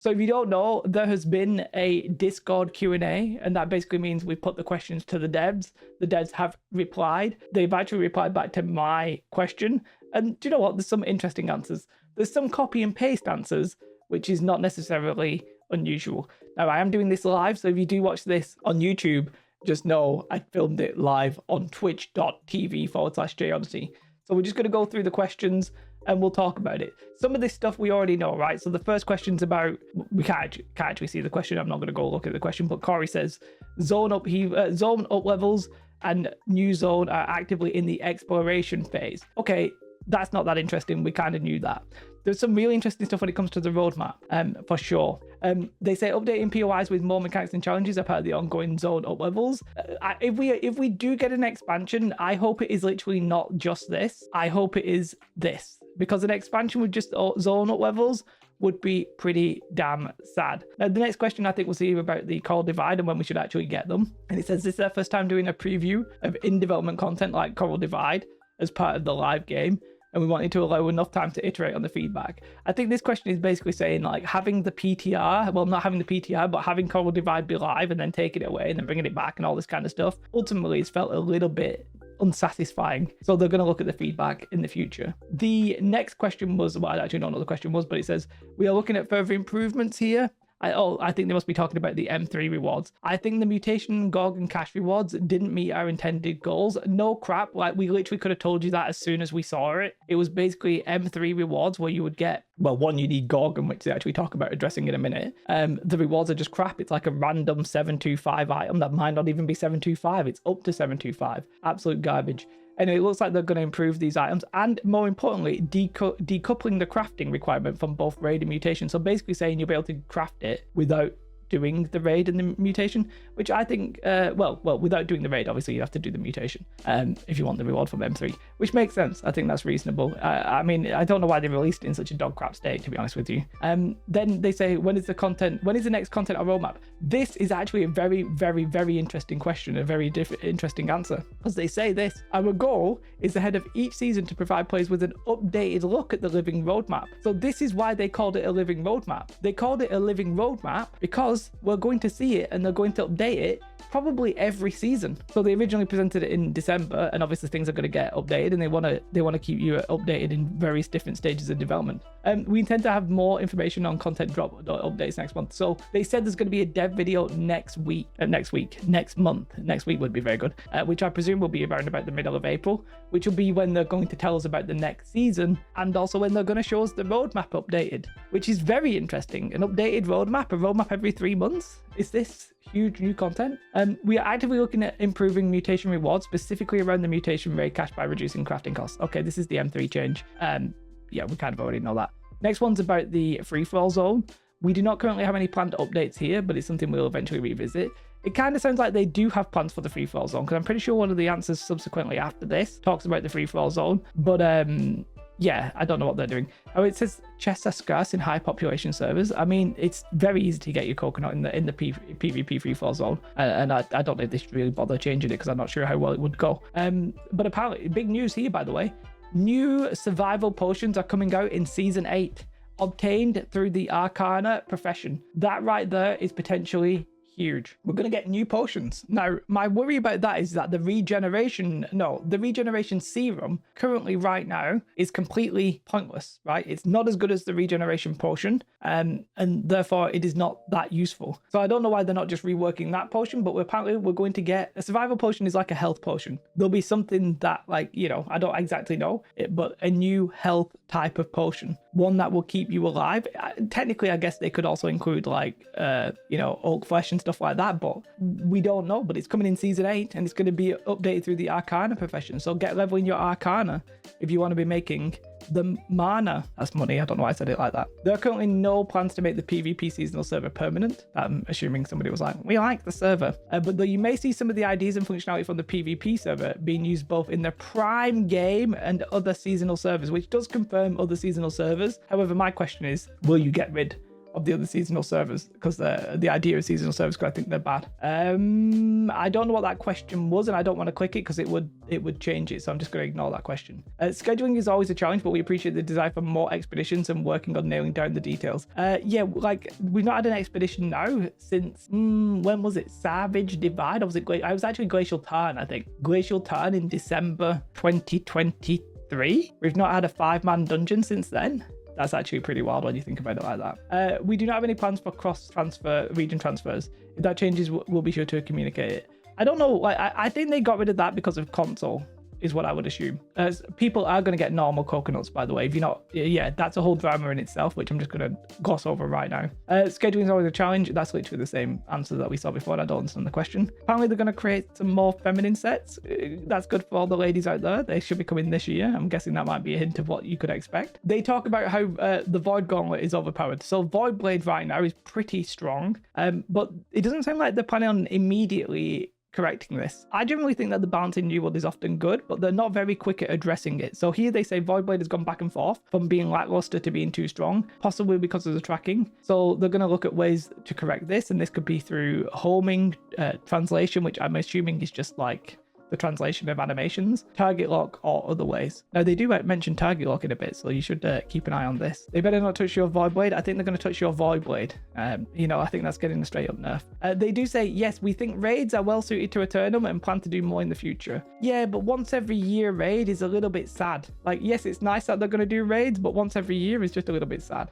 So if you don't know, there has been a Discord Q&A, and that basically means we put the questions to the devs. The devs have replied. They've actually replied back to my question. And do you know what? There's some interesting answers. There's some copy and paste answers, which is not necessarily unusual. Now, I am doing this live, so if you do watch this on YouTube, just know I filmed it live on twitch.tv/JOdyssey. So we're just going to go through the questions and we'll talk about it. Some of this stuff we already know, right? So the first question's about, we can't actually see the question. I'm not going to go look at the question, but Corey says, zone up levels and new zone are actively in the exploration phase. Okay, that's not that interesting. We kind of knew that. There's some really interesting stuff when it comes to the roadmap, for sure. They say updating POIs with more mechanics and challenges are part of the ongoing zone up levels. If we do get an expansion, I hope it is literally not just this. I hope it is this, because an expansion with just zone up levels would be pretty damn sad. Now, the next question I think we'll see about the Coral Divide and when we should actually get them. And it says this is their first time doing a preview of in-development content like Coral Divide as part of the live game, and we wanted to allow enough time to iterate on the feedback. I think this question is basically saying, like, having the PTR, well, not having the PTR, but having Coral Divide be live and then taking it away and then bringing it back and all this kind of stuff, ultimately it's felt a little bit unsatisfying. So they're going to look at the feedback in the future. The next question was, well, I actually don't know what the question was, but it says, we are looking at further improvements here. I think they must be talking about the M3 rewards. I think the mutation, GOG, and cash rewards didn't meet our intended goals. No crap, like we literally could have told you that as soon as we saw it. It was basically M3 rewards where you would get, well, one, you need GOG, and which they actually talk about addressing in a minute. The rewards are just crap. It's like a random 725 item that might not even be 725. It's up to 725. Absolute garbage. Anyway, it looks like they're going to improve these items, and more importantly, decoupling the crafting requirement from both raid and mutation. So basically saying you'll be able to craft it without doing the raid and the mutation, which I think, well, without doing the raid, obviously you have to do the mutation if you want the reward from M3, which makes sense. I think that's reasonable. I mean, I don't know why they released it in such a dog crap state, to be honest with you. Then they say, when is the next content or roadmap? This is actually a very, very, very interesting question, a very interesting answer, because they say this: our goal is ahead of each season to provide players with an updated look at the living roadmap. So this is why they called it a living roadmap. They called it a living roadmap because we're going to see it and they're going to update it probably every season. So they originally presented it in December, and obviously things are going to get updated, and they want to keep you updated in various different stages of development. We intend to have more information on content drop updates next month. So they said there's going to be a dev video next month. Next week would be very good, which I presume will be around about the middle of April, which will be when they're going to tell us about the next season, and also when they're going to show us the roadmap updated, which is very interesting. An updated roadmap, a roadmap every 3 months. Is this huge new content? We are actively looking at improving mutation rewards, specifically around the mutation raid cache by reducing crafting costs. Okay, this is the M3 change. Yeah, we kind of already know that. Next one's about the free-for-all zone. We do not currently have any planned updates here, but it's something we'll eventually revisit. It kind of sounds like they do have plans for the free-for-all zone, because I'm pretty sure one of the answers subsequently after this talks about the free-for-all zone. But yeah, I don't know what they're doing. Oh, it says chests are scarce in high population servers. I mean, it's very easy to get your coconut in the PvP free-for-all zone, and I don't know if they should really bother changing it, because I'm not sure how well it would go. But apparently, big news here, by the way. New survival potions are coming out in Season 8, obtained through the Arcana profession. That right there is potentially huge. We're going to get new potions. Now, my worry about that is that the regeneration serum currently right now is completely pointless, right? It's not as good as the regeneration potion, and therefore it is not that useful. So I don't know why they're not just reworking that potion, but apparently we're going to get a survival potion is like a health potion. There'll be something that, like, you know, I don't exactly know it, but a new health type of potion, one that will keep you alive. Technically, I guess they could also include, like, you know, oak flesh and stuff like that, but we don't know. But it's coming in Season 8, and it's going to be updated through the Arcana profession. So get leveling your Arcana if you want to be making the mana. That's money. I don't know why I said it like that. There are currently no plans to make the PvP seasonal server permanent. I'm assuming somebody was like, we like the server. But though you may see some of the ideas and functionality from the PvP server being used both in the Prime game and other seasonal servers, which does confirm other seasonal servers. However, my question is, will you get rid of the other seasonal servers, because the idea of seasonal servers, because I think they're bad. I don't know what that question was, and I don't want to click it because it would change it, so I'm just going to ignore that question. Scheduling is always a challenge, but we appreciate the desire for more expeditions and working on nailing down the details. Yeah, like we've not had an expedition now since when was it? Savage Divide? I was actually Glacial Turn, I think. Glacial Turn in December 2023. We've not had a 5-man dungeon since then. That's actually pretty wild when you think about it like that. We do not have any plans for cross-transfer, region transfers. If that changes, we'll be sure to communicate it. I don't know. Like, I think they got rid of that because of console, is what I would assume. People are going to get normal coconuts, by the way. If you're not, yeah, that's a whole drama in itself, which I'm just going to gloss over right now. Scheduling is always a challenge. That's literally the same answer that we saw before, and I don't understand the question. Apparently, they're going to create some more feminine sets. That's good for all the ladies out there. They should be coming this year. I'm guessing that might be a hint of what you could expect. They talk about how the Void Gauntlet is overpowered. So Void Blade right now is pretty strong, but it doesn't sound like they're planning on immediately correcting this. I generally think that the balance in New World is often good, but they're not very quick at addressing it. So here they say Voidblade has gone back and forth from being lackluster to being too strong, possibly because of the tracking. So they're going to look at ways to correct this, and this could be through homing, translation, which I'm assuming is just like the translation of animations, target lock, or other ways. Now, they do mention target lock in a bit, so you should keep an eye on this. They better not touch your Void Blade. I think they're going to touch your Void Blade. You know, I think that's getting a straight up nerf. They do say, yes, we think raids are well suited to Aeternum and plan to do more in the future. Yeah, but once every year raid is a little bit sad. Like, yes, it's nice that they're going to do raids, but once every year is just a little bit sad.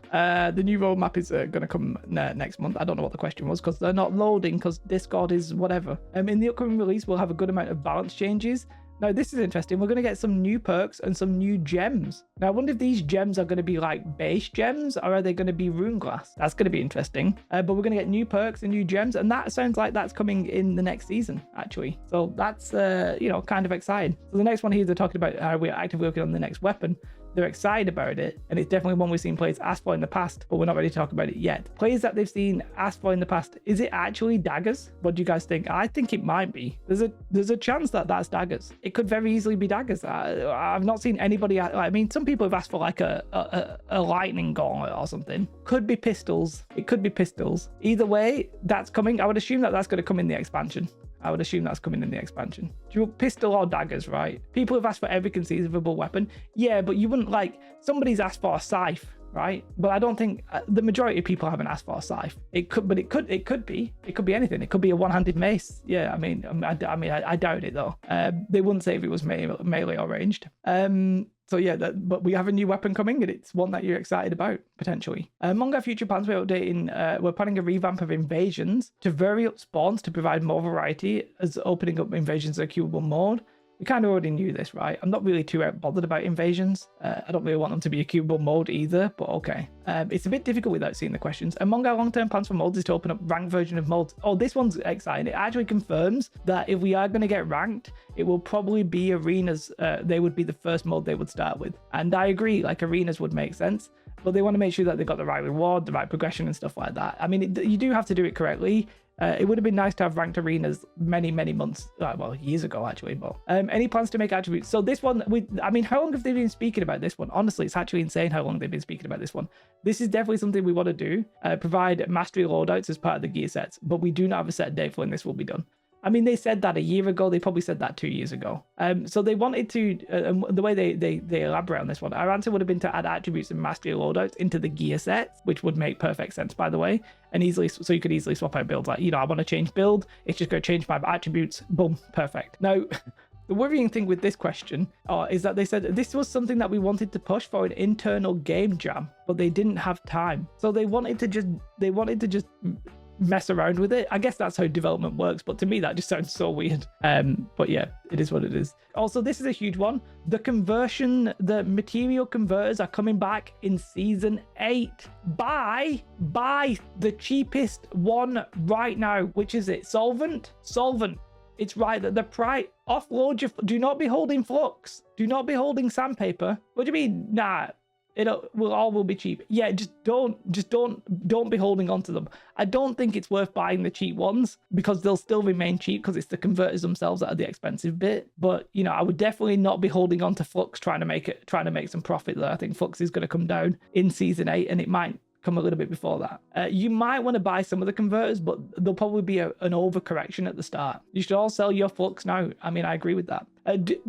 The new roadmap is going to come next month. I don't know what the question was, because they're not loading, because Discord is whatever. In the upcoming release, we'll have a good amount of balance changes. Now, this is interesting. We're going to get some new perks and some new gems. Now, I wonder if these gems are going to be like base gems, or are they going to be rune glass? That's going to be interesting. But we're going to get new perks and new gems, and that sounds like that's coming in the next season, actually. So that's, you know, kind of exciting. So the next one here, they're talking about how we're actively working on the next weapon. They're excited about it, and it's definitely one we've seen players ask for in the past, but we're not ready to talk about it yet. Players that they've seen ask for in the past, is it actually daggers? What do you guys think? I think it might be. There's a chance that that's daggers. It could very easily be daggers. I've not seen anybody. I mean, some people have asked for like a lightning gauntlet or something. Could be pistols. It could be pistols. Either way, that's coming. I would assume that that's going to come in the expansion. I would assume that's coming in the expansion. Do you want pistol or daggers, right? People have asked for every conceivable weapon. Yeah, but you wouldn't like, somebody's asked for a scythe, right? But I don't think the majority of people haven't asked for a scythe. It could be anything. It could be a one-handed mace. Yeah, I mean, I doubt it though. They wouldn't say if it was melee or ranged. So yeah, but we have a new weapon coming, and it's one that you're excited about, potentially. Among our future plans, we're planning a revamp of invasions to vary up spawns to provide more variety, as opening up invasions in a queuable mode. We kind of already knew this, right? I'm not really too bothered about invasions. I don't really want them to be a queuable mode either, but okay. It's a bit difficult without seeing the questions. Among our long-term plans for modes is to open up ranked version of modes. Oh, this one's exciting. It actually confirms that if we are going to get ranked, it will probably be arenas. They would be the first mode they would start with. And I agree, like arenas would make sense, but they want to make sure that they got the right reward, the right progression and stuff like that. I mean, you do have to do it correctly. It would have been nice to have ranked arenas many months, well, years ago actually. But any plans to make attributes? So this one, I mean, how long have they been speaking about this one? Honestly, it's actually insane how long they've been speaking about this one. This is definitely something we want to do. Provide mastery loadouts as part of the gear sets, but we do not have a set date for when this will be done. I mean, they said that a year ago. They probably said that 2 years ago. So they wanted to, the way they elaborate on this one, our answer would have been to add attributes and mastery loadouts into the gear sets, which would make perfect sense, by the way, and easily, so you could easily swap out builds. Like, you know, I want to change build. It's just going to change my attributes. Boom, perfect. Now, the worrying thing with this question is that they said this was something that we wanted to push for an internal game jam, but they didn't have time. So they wanted to just mess around with it. I guess that's how development works, but to me that just sounds so weird. But yeah, it is what it is. Also, this is a huge one. The material converters are coming back in season 8. Buy the cheapest one right now. Which is it? Solvent. It's right that the price, offload your, do not be holding flux, do not be holding sandpaper. What do you mean? Nah, will be cheap. Yeah, just don't be holding on to them. I don't think it's worth buying the cheap ones, because they'll still remain cheap, because it's the converters themselves that are the expensive bit. But you know, I would definitely not be holding on to flux trying to make some profit there. I think flux is going to come down in season 8, and it might come a little bit before that. You might want to buy some of the converters, but there'll probably be an overcorrection at the start. You should all sell your flux now. I mean, I agree with that.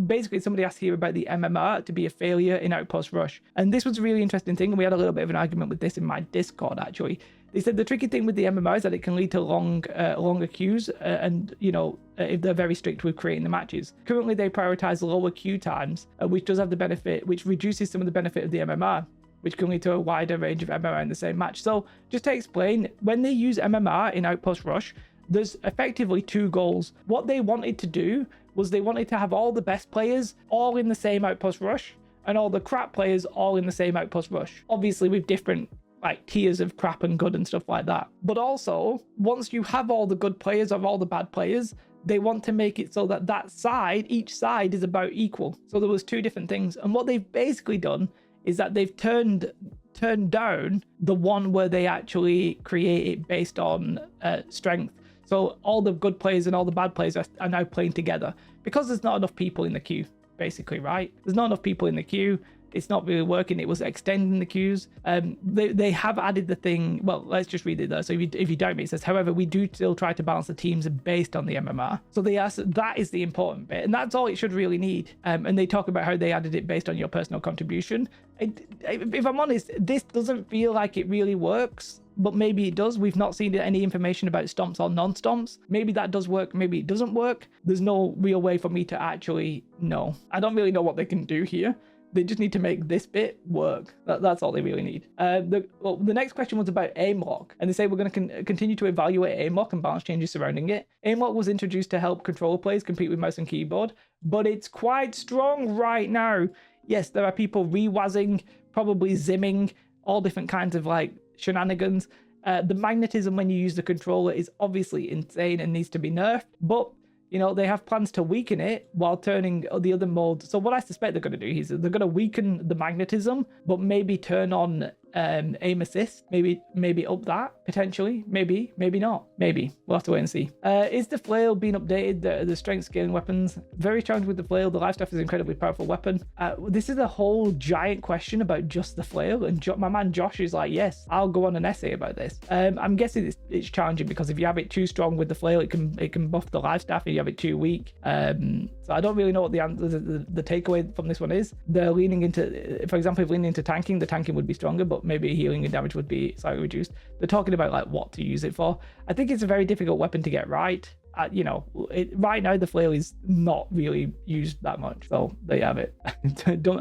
Basically, somebody asked here about the MMR to be a failure in Outpost Rush. And this was a really interesting thing. And we had a little bit of an argument with this in my Discord, actually. They said the tricky thing with the MMR is that it can lead to longer queues and, you know, if they're very strict with creating the matches. Currently, they prioritize lower queue times, which does have the benefit, which reduces some of the benefit of the MMR, which can lead to a wider range of MMR in the same match. So just to explain, when they use MMR in Outpost Rush, there's effectively two goals. What they wanted to do was they wanted to have all the best players all in the same Outpost Rush and all the crap players all in the same Outpost Rush. Obviously with different like tiers of crap and good and stuff like that. But also, once you have all the good players or all the bad players, they want to make it so that each side is about equal. So there was two different things. And what they've basically done is that they've turned down the one where they actually create it based on strength. So all the good players and all the bad players are now playing together because there's not enough people in the queue, basically, right? There's not enough people in the queue. It's not really working. It was extending the queues. They have added the thing. Well, let's just read it there. So if you doubt me, it says, however, we do still try to balance the teams based on the MMR. So they ask, that is the important bit. And that's all it should really need. And they talk about how they added it based on your personal contribution. If I'm honest, this doesn't feel like it really works. But maybe it does. We've not seen any information about stomps or non-stomps. Maybe that does work. Maybe it doesn't work. There's no real way for me to actually know. I don't really know what they can do here. They just need to make this bit work. That's all they really need. The next question was about aim lock. And they say we're going to continue to evaluate aim lock and balance changes surrounding it. Aim lock was introduced to help controller players compete with mouse and keyboard, but it's quite strong right now. Yes, there are people re-wazzing, probably zimming, all different kinds of like shenanigans. The magnetism when you use the controller is obviously insane and needs to be nerfed, but you know, they have plans to weaken it while turning the other mode. So what I suspect they're going to do is they're going to weaken the magnetism, but maybe turn on aim assist, maybe up that potentially, maybe not, maybe we'll have to wait and see. Is the flail being updated? The strength scaling weapons, very challenging with the flail. The life staff is an incredibly powerful weapon. This is a whole giant question about just the flail, and my man Josh is like, yes, I'll go on an essay about this. I'm guessing it's challenging because if you have it too strong with the flail, it can buff the life staff. If you have it too weak, so I don't really know what the takeaway from this one is. They're leaning into, for example, if leaning into tanking, the tanking would be stronger, but maybe healing and damage would be slightly reduced. They're talking about like what to use it for. I think it's a very difficult weapon to get right. You know, right now the flail is not really used that much, so there you have it.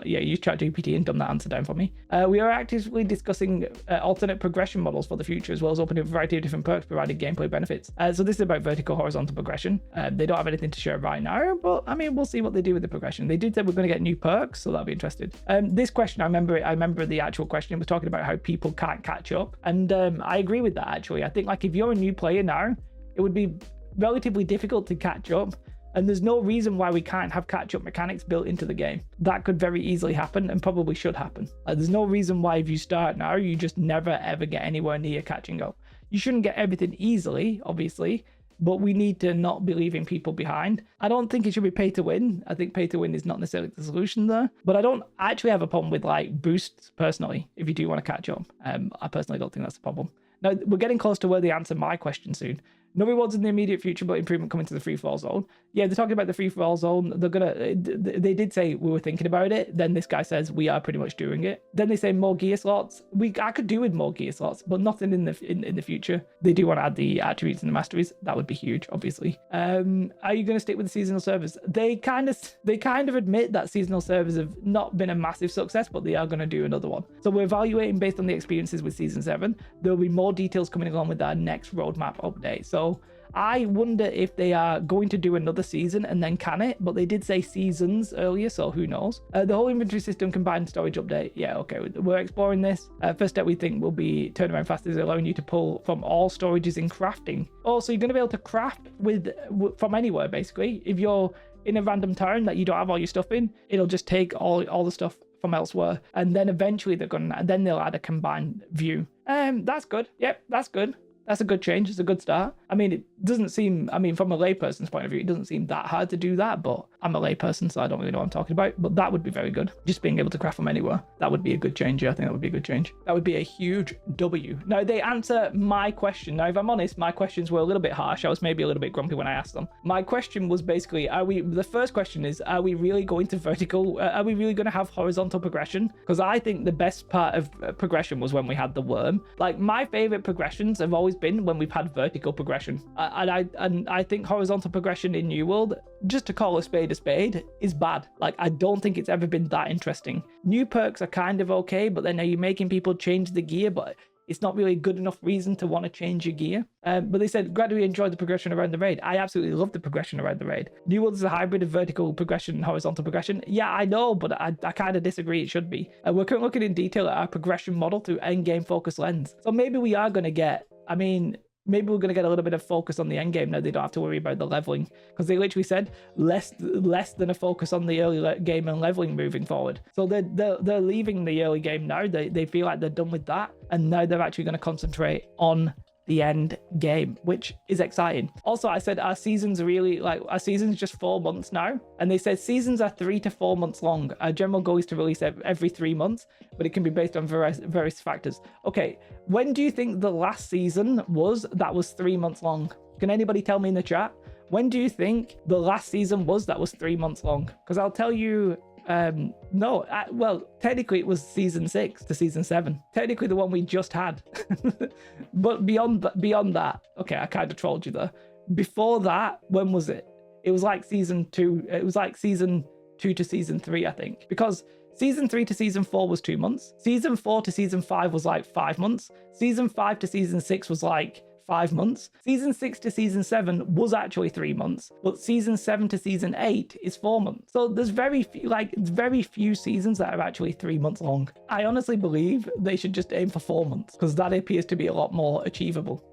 Use ChatGPT and dumb that answer down for me. We are actively discussing alternate progression models for the future, as well as opening a variety of different perks providing gameplay benefits. So this is about vertical horizontal progression. They don't have anything to share right now, but I mean, we'll see what they do with the progression. They did say we're going to get new perks, so that'll be interesting. This question, I remember the actual question was talking about how people can't catch up, and I agree with that actually. I think like if you're a new player now, it would be relatively difficult to catch up, and there's no reason why we can't have catch-up mechanics built into the game. That could very easily happen and probably should happen. There's no reason why if you start now, you just never ever get anywhere near catching up. You shouldn't get everything easily, obviously, but we need to not be leaving people behind. I don't think it should be pay to win. I think pay to win is not necessarily the solution there, but I don't actually have a problem with like boosts personally if you do want to catch up. I personally don't think that's a problem. Now, we're getting close to where they answer my question soon. No rewards in the immediate future, but improvement coming to the free-for-all zone. Yeah, they're talking about the free-for-all zone. They did say we were thinking about it. Then this guy says we are pretty much doing it. Then they say more gear slots. I could do with more gear slots, but nothing in the future. They do want to add the attributes and the masteries. That would be huge, obviously. Are you going to stick with the seasonal servers? They kind of admit that seasonal servers have not been a massive success, but they are going to do another one. So we're evaluating based on the experiences with season 7. There will be more details coming along with our next roadmap update. So I wonder if they are going to do another season and then can it, but they did say seasons earlier, so who knows. The whole inventory system combined storage update. Yeah, okay, we're exploring this. First step we think will be turnaround fastest, allowing you to pull from all storages in crafting. Oh, so you're going to be able to craft from anywhere, basically. If you're in a random town that you don't have all your stuff in, it'll just take all the stuff from elsewhere, and then eventually they'll add a combined view. That's good. Yep, that's good. That's a good change. It's a good start. I mean, it doesn't seem, I mean, from a layperson's point of view, it doesn't seem that hard to do that, but I'm a layperson, so I don't really know what I'm talking about. But that would be very good. Just being able to craft from anywhere. That would be a good change. I think that would be a good change. That would be a huge W. Now, they answer my question. Now, if I'm honest, my questions were a little bit harsh. I was maybe a little bit grumpy when I asked them. My question was basically, the first question is, are we really going to vertical? Are we really going to have horizontal progression? Because I think the best part of progression was when we had the worm. Like, my favorite progressions have always been when we've had vertical progression. And I think horizontal progression in New World, just to call a spade, is bad. Like, I don't think it's ever been that interesting. New perks are kind of okay, but then are you making people change the gear? But it's not really a good enough reason to want to change your gear. But they said, gradually enjoy the progression around the raid. I absolutely love the progression around the raid. New World is a hybrid of vertical progression and horizontal progression. Yeah, I know, but I kind of disagree. It should be. We're currently looking in detail at our progression model through endgame focus lens. So maybe we are going to get, I mean, maybe we're going to get a little bit of focus on the end game now. They don't have to worry about the leveling, because they literally said less than a focus on the early game and leveling moving forward. So they're leaving the early game now. They feel like they're done with that, and now they're actually going to concentrate on the end game, which is exciting. Also, I said our seasons just 4 months now, and they said seasons are 3 to 4 months long. Our general goal is to release every 3 months, but it can be based on various factors. Okay, when do you think the last season was that was 3 months long? Can anybody tell me in the chat? When do you think the last season was that was 3 months long? Because I'll tell you, well, technically it was season 6 to season 7. Technically the one we just had. But beyond that, okay, I kind of trolled you there. Before that, when was it? It was like season 2. It was like season 2 to season 3, I think. Because season 3 to season 4 was 2 months. Season 4 to season 5 was like 5 months. Season 5 to season 6 was like 5 months. Season 6 to season 7 was actually 3 months, but season 7 to season 8 is 4 months. So there's very few seasons that are actually 3 months long. I honestly believe they should just aim for 4 months, because that appears to be a lot more achievable.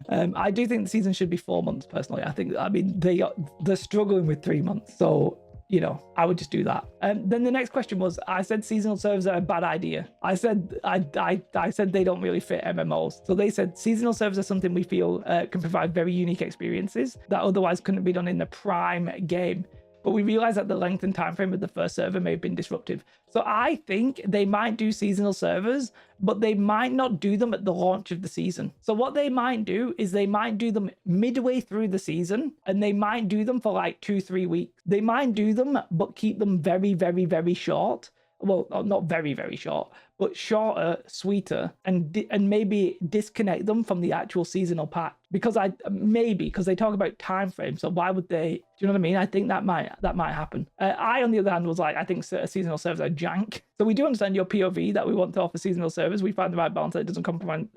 I do think the season should be 4 months personally. I mean, they're struggling with 3 months, so you know, I would just do that. Then the next question was, I said seasonal servers are a bad idea. I said they don't really fit MMOs. So they said seasonal servers are something we feel can provide very unique experiences that otherwise couldn't be done in the prime game. But we realize that the length and time frame of the first server may have been disruptive. So I think they might do seasonal servers, but they might not do them at the launch of the season. So what they might do is they might do them midway through the season, and they might do them for like 2-3 weeks. They might do them, but keep them very, very, very short. Well, not very, very short, but shorter, sweeter, and maybe disconnect them from the actual seasonal patch. Because they talk about time frame, so why would they? Do you know what I mean? I think that might happen. I, on the other hand, was like, I think seasonal servers are jank. So we do understand your POV that we want to offer seasonal servers. We find the right balance that it doesn't compromise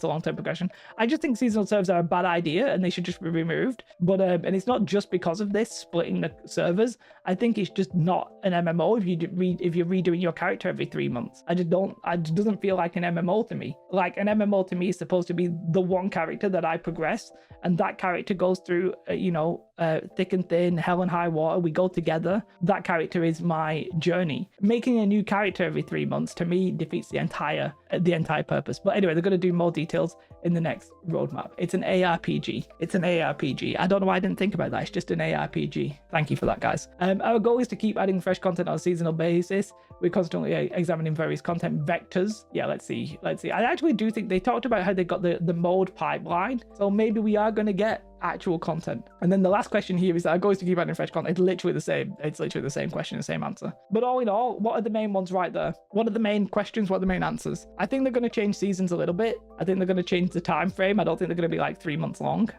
the long-term progression. I just think seasonal servers are a bad idea and they should just be removed. But and it's not just because of this splitting the servers. I think it's just not an MMO if you're redoing your character every 3 months. It doesn't feel like an MMO to me. Like, an MMO to me is supposed to be the one character that I progress, and that character goes through thick and thin, hell and high water. We go together. That character is my journey. Making a new character every 3 months to me defeats the entire purpose. But anyway, they're going to do more details in the next roadmap. It's an ARPG. I don't know why I didn't think about that. It's just an ARPG. Thank you for that, guys. Our goal is to keep adding fresh content on a seasonal basis. We're constantly examining various content vectors. Yeah, let's see. I actually do think they talked about how they got the mode pipeline. So maybe we are going to get actual content. And then the last question here is that our goal is to keep adding fresh content. It's literally the same. It's literally the same question, the same answer. But all in all, what are the main ones right there? What are the main questions? What are the main answers? I think they're going to change seasons a little bit. I think they're going to change the time frame. I don't think they're going to be like 3 months long.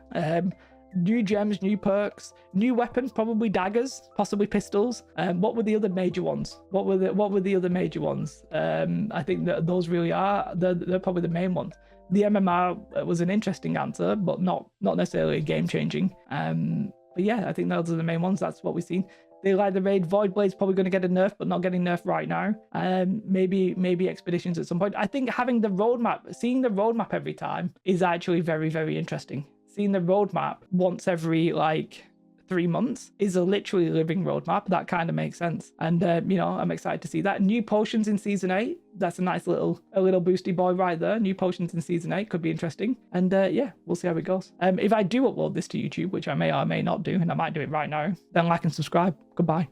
New gems, new perks, new weapons, probably daggers, possibly pistols. What were the other major ones? What were the other major ones? I think that those really are they're probably the main ones. The MMR was an interesting answer, but not necessarily game changing. But yeah, I think those are the main ones. That's what we've seen. They like the raid. Void Blade's probably going to get a nerf, but not getting nerfed right now. Maybe expeditions at some point. I think having the roadmap, seeing the roadmap every time is actually very, very interesting. Seeing the roadmap once every like 3 months is a literally living roadmap. That kind of makes sense. And, you know, I'm excited to see that. New potions in season 8. That's a nice little boosty boy right there. New potions in season 8 could be interesting. And yeah, we'll see how it goes. If I do upload this to YouTube, which I may or may not do, and I might do it right now, then like and subscribe. Goodbye.